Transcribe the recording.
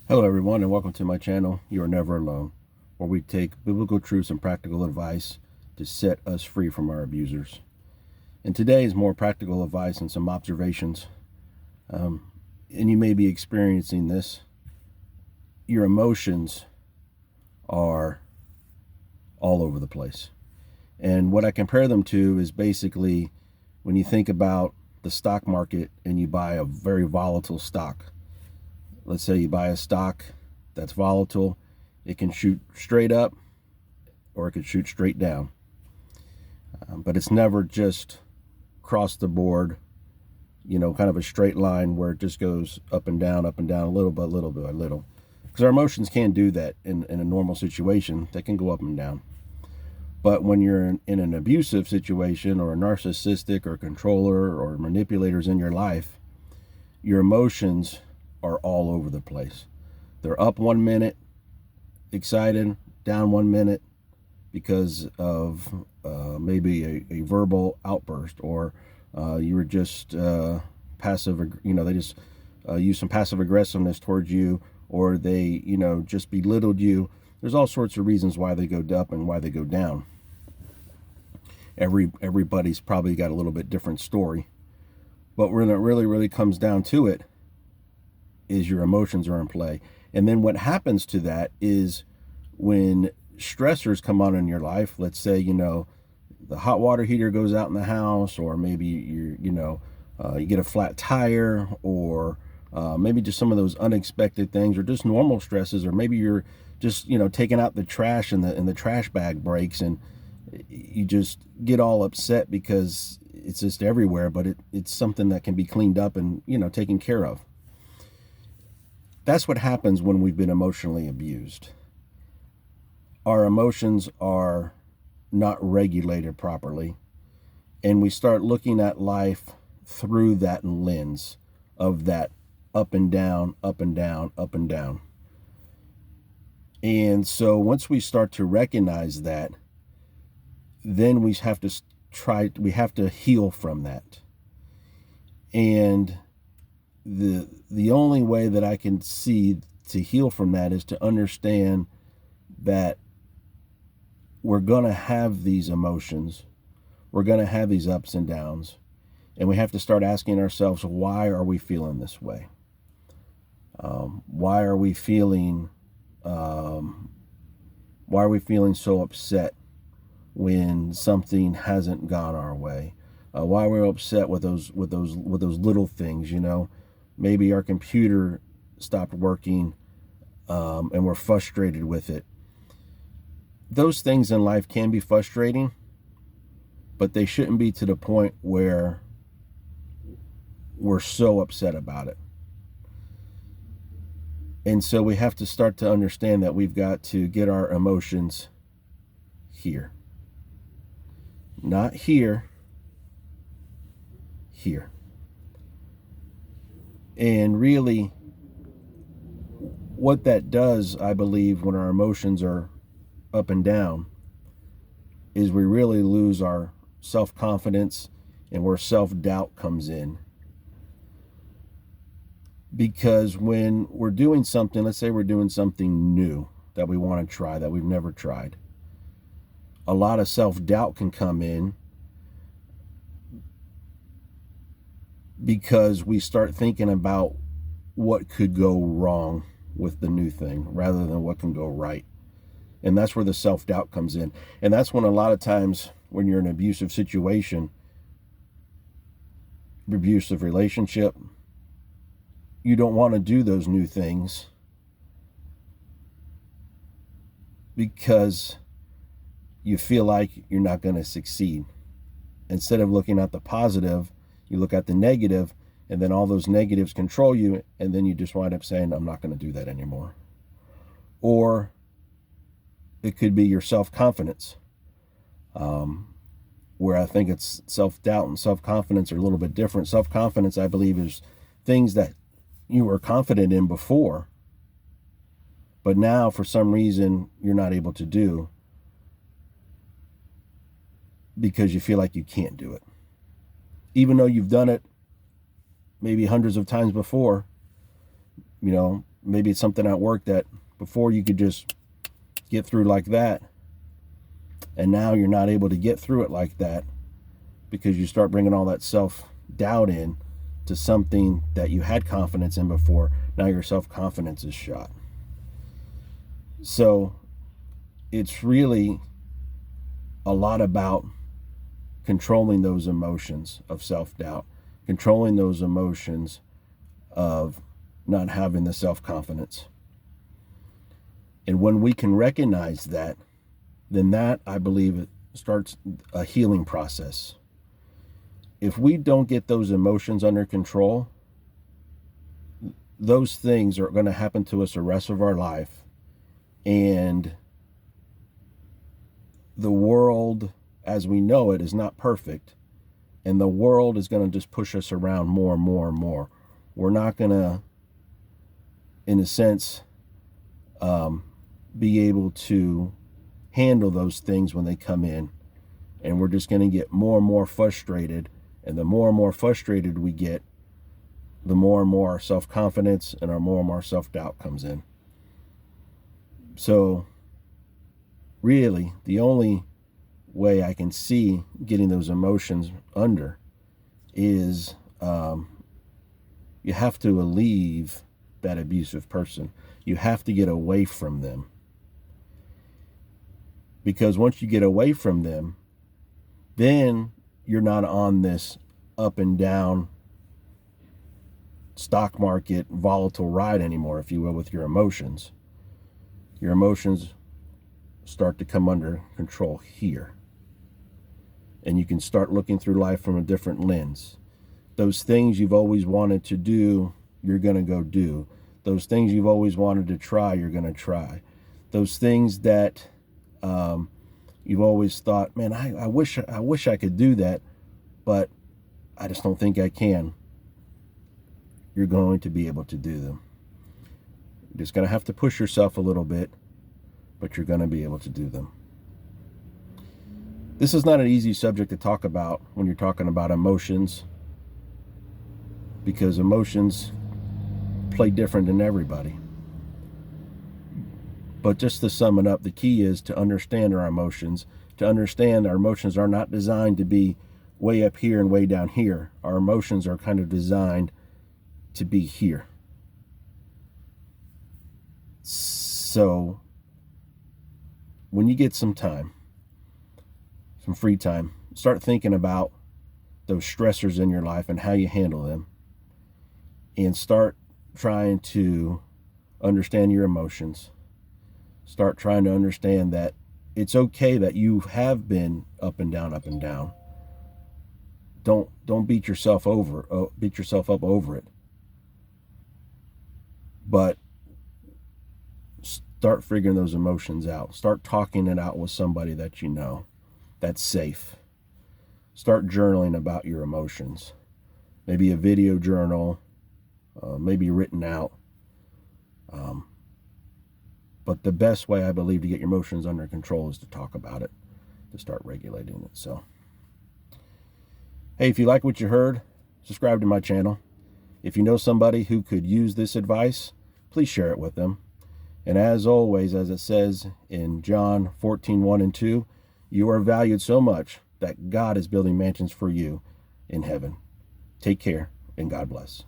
Hello everyone, and welcome to my channel, You Are Never Alone, where we take biblical truths and practical advice to set us free from our abusers. And today is more practical advice and some observations. And you may be experiencing this. Your emotions are all over the place. And what I compare them to is basically when you think about the stock market and you buy a very volatile stock. Let's say you buy a stock that's volatile. It can shoot straight up or it could shoot straight down. But it's never just across the board, kind of a straight line where it just goes up and down, a little by little by little. Because our emotions can't do that in a normal situation. They can go up and down. But when you're in an abusive situation or a narcissistic or controller or manipulators in your life, your emotions are all over the place. They're up 1 minute, excited, down 1 minute because of maybe a verbal outburst, or you were just passive, they just use some passive aggressiveness towards you, or they, just belittled you. There's all sorts of reasons why they go up and why they go down. Everybody's probably got a little bit different story. But when it really comes down to it, is your emotions are in play. And then what happens to that is when stressors come on in your life, let's say, the hot water heater goes out in the house, or maybe you get a flat tire, or maybe just some of those unexpected things, or just normal stresses, or maybe you're just, taking out the trash and the trash bag breaks and you just get all upset because it's just everywhere, but it's something that can be cleaned up and, taken care of. That's what happens when we've been emotionally abused. Our emotions are not regulated properly, and we start looking at life through that lens of that up and down, up and down, up and down. And so once we start to recognize that, then we have to heal from that. And the only way that I can see to heal from that is to understand that we're going to have these emotions. We're going to have these ups and downs. And we have to start asking ourselves, why are we feeling this way? Why are we feeling so upset when something hasn't gone our way? Why we're upset with those little things, Maybe our computer stopped working and we're frustrated with it. Those things in life can be frustrating, but they shouldn't be to the point where we're so upset about it. And so we have to start to understand that we've got to get our emotions here. Not here, here. And really, what that does, I believe, when our emotions are up and down, is we really lose our self-confidence and where self-doubt comes in. Because when we're doing something, let's say we're doing something new that we want to try, that we've never tried, a lot of self-doubt can come in because we start thinking about what could go wrong with the new thing rather than what can go right. And that's where the self-doubt comes in. And that's when a lot of times when you're in an abusive situation, abusive relationship, you don't want to do those new things because you feel like you're not going to succeed. Instead of looking at the positive, you look at the negative, and then all those negatives control you, and then you just wind up saying, I'm not going to do that anymore. Or it could be your self-confidence, where I think it's self-doubt and self-confidence are a little bit different. Self-confidence, I believe, is things that you were confident in before, but now for some reason you're not able to do because you feel like you can't do it. Even though you've done it maybe hundreds of times before, maybe it's something at work that before you could just get through like that, and now you're not able to get through it like that because you start bringing all that self-doubt in to something that you had confidence in before. Now your self-confidence is shot. So it's really a lot about controlling those emotions of self-doubt, controlling those emotions of not having the self-confidence. And when we can recognize that, then that, I believe, it starts a healing process. If we don't get those emotions under control, those things are going to happen to us the rest of our life. And the world as we know it is not perfect. And the world is going to just push us around more and more and more. We're not going to, in a sense, be able to handle those things when they come in. And we're just going to get more and more frustrated. And the more and more frustrated we get, the more and more our self-confidence and our more and more self-doubt comes in. So really, the only way I can see getting those emotions under is you have to leave that abusive person. You have to get away from them. Because once you get away from them, then you're not on this up and down stock market volatile ride anymore, if you will, with your emotions. Your emotions start to come under control here. And you can start looking through life from a different lens. Those things you've always wanted to do, you're going to go do. Those things you've always wanted to try, you're going to try. Those things that you've always thought, man, I wish I could do that, but I just don't think I can. You're going to be able to do them. You're just going to have to push yourself a little bit, but you're going to be able to do them. This is not an easy subject to talk about when you're talking about emotions, because emotions play different in everybody. But just to sum it up, the key is to understand our emotions, to understand our emotions are not designed to be way up here and way down here. Our emotions are kind of designed to be here. So when you get some time, some free time, start thinking about those stressors in your life and how you handle them, and start trying to understand your emotions. Start trying to understand that it's okay that you have been up and down, up and down. Don't beat yourself up over it. But start figuring those emotions out. Start talking it out with somebody that you know, that's safe. Start journaling about your emotions. Maybe a video journal, maybe written out. But the best way, I believe, to get your emotions under control is to talk about it, to start regulating it. So, hey, if you like what you heard, subscribe to my channel. If you know somebody who could use this advice, please share it with them. And as always, as it says in John 14:1 and 2, you are valued so much that God is building mansions for you in heaven. Take care, and God bless.